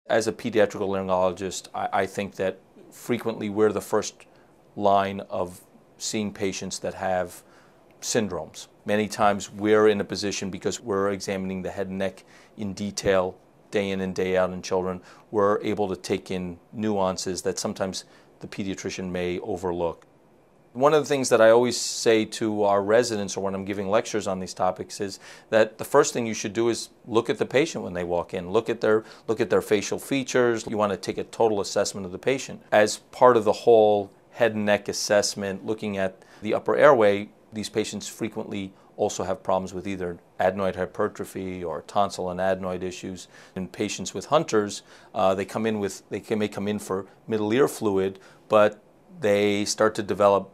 As a pediatric otolaryngologist, I think that frequently we're the first line of seeing patients that have syndromes. Many times we're in a position, because we're examining the head and neck in detail day in and day out in children, we're able to take in nuances that sometimes the pediatrician may overlook. One of the things that I always say to our residents, or when I'm giving lectures on these topics, is that the first thing you should do is look at the patient when they walk in. Look at their facial features. You want to take a total assessment of the patient. As part of the whole head and neck assessment, looking at the upper airway, these patients frequently also have problems with either adenoid hypertrophy or tonsil and adenoid issues. In patients with Hunters, they may come in for middle ear fluid, but they start to develop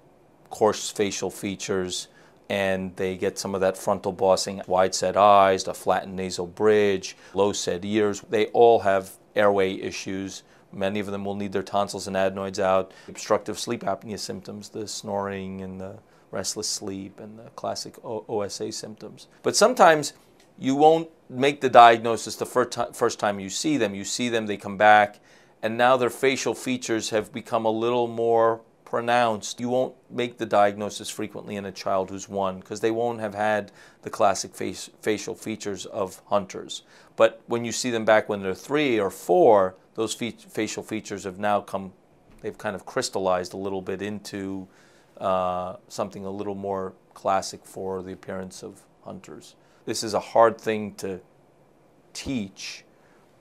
coarse facial features, and they get some of that frontal bossing, wide set eyes, a flattened nasal bridge, low set ears. They all have airway issues. Many of them will need their tonsils and adenoids out. Obstructive sleep apnea symptoms, the snoring and the restless sleep and the classic OSA symptoms. But sometimes you won't make the diagnosis the first time you see them. You see them, they come back, and now their facial features have become a little more pronounced. You won't make the diagnosis frequently in a child who's 1, because they won't have had the classic facial features of Hunters. But when you see them back when they're 3 or 4, those facial features have now they've kind of crystallized a little bit into something a little more classic for the appearance of Hunters. This is a hard thing to teach,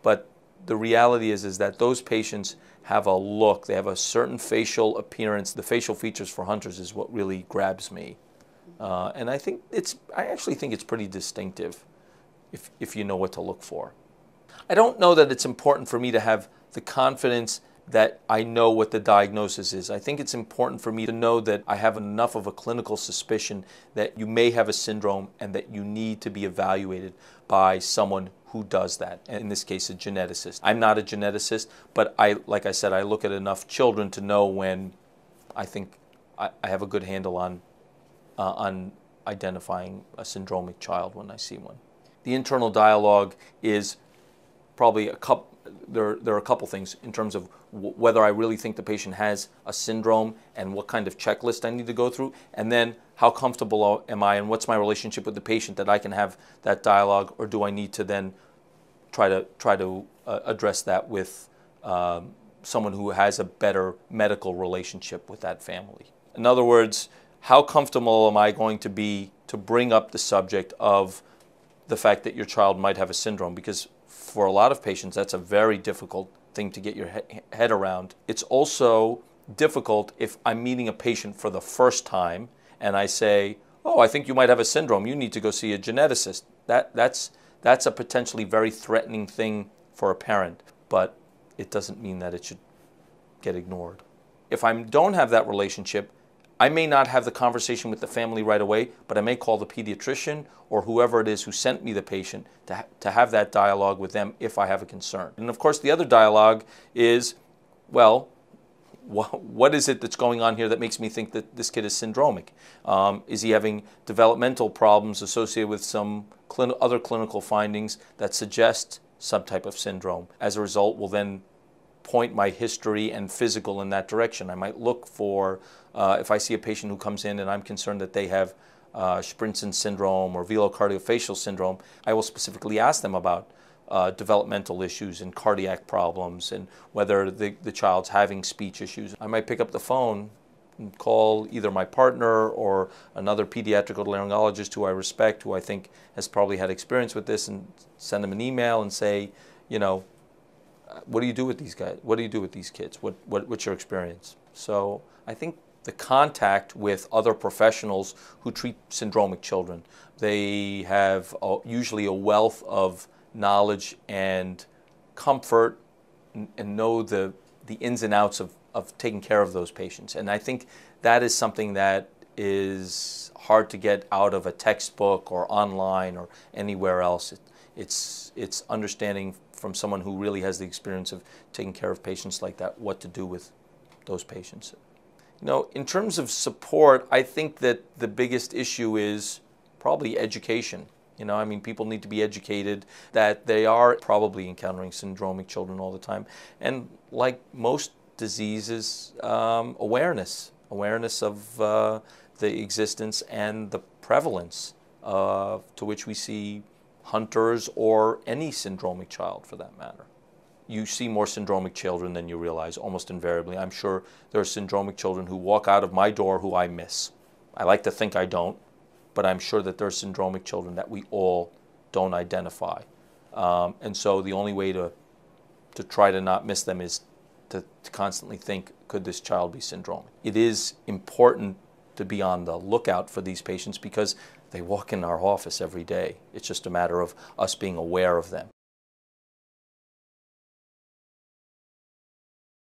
but the reality is that those patients have a look, they have a certain facial appearance. The facial features for Hunters is what really grabs me. And I actually think it's pretty distinctive if you know what to look for. I don't know that it's important for me to have the confidence that I know what the diagnosis is. I think it's important for me to know that I have enough of a clinical suspicion that you may have a syndrome and that you need to be evaluated by someone who does that, and in this case a geneticist. I'm not a geneticist, but like I said, I look at enough children to know when I think I have a good handle on identifying a syndromic child when I see one. The internal dialogue is probably there are a couple things in terms of whether I really think the patient has a syndrome and what kind of checklist I need to go through, and then how comfortable am I and what's my relationship with the patient that I can have that dialogue, or do I need to then try to address that with someone who has a better medical relationship with that family. In other words, how comfortable am I going to be to bring up the subject of the fact that your child might have a syndrome? Because for a lot of patients, that's a very difficult thing to get your head around. It's also difficult if I'm meeting a patient for the first time and I say, oh, I think you might have a syndrome, you need to go see a geneticist. That's a potentially very threatening thing for a parent, but it doesn't mean that it should get ignored. If I don't have that relationship, I may not have the conversation with the family right away, but I may call the pediatrician or whoever it is who sent me the patient to have that dialogue with them if I have a concern. And of course the other dialogue is, well, what is it that's going on here that makes me think that this kid is syndromic? Is he having developmental problems associated with some other clinical findings that suggest some type of syndrome? As a result, we'll then point my history and physical in that direction. I might look for, if I see a patient who comes in and I'm concerned that they have Sprintson syndrome or velocardiofacial syndrome, I will specifically ask them about developmental issues and cardiac problems and whether the child's having speech issues. I might pick up the phone and call either my partner or another pediatric otolaryngologist who I respect, who I think has probably had experience with this, and send them an email and say, you know, what do you do with these guys? What do you do with these kids? What's your experience? So I think the contact with other professionals who treat syndromic children, they have usually a wealth of knowledge and comfort and know the ins and outs of taking care of those patients. And I think that is something that is hard to get out of a textbook or online or anywhere else. It's understanding from someone who really has the experience of taking care of patients like that, what to do with those patients. You know, in terms of support, I think that the biggest issue is probably education. You know, I mean, people need to be educated that they are probably encountering syndromic children all the time. And like most diseases, awareness of the existence and the prevalence to which we see Hunters or any syndromic child for that matter. You see more syndromic children than you realize, almost invariably. I'm sure there are syndromic children who walk out of my door who I miss. I like to think I don't, but I'm sure that there are syndromic children that we all don't identify. And so the only way to try to not miss them is to constantly think, could this child be syndromic? It is important to be on the lookout for these patients because they walk in our office every day. It's just a matter of us being aware of them.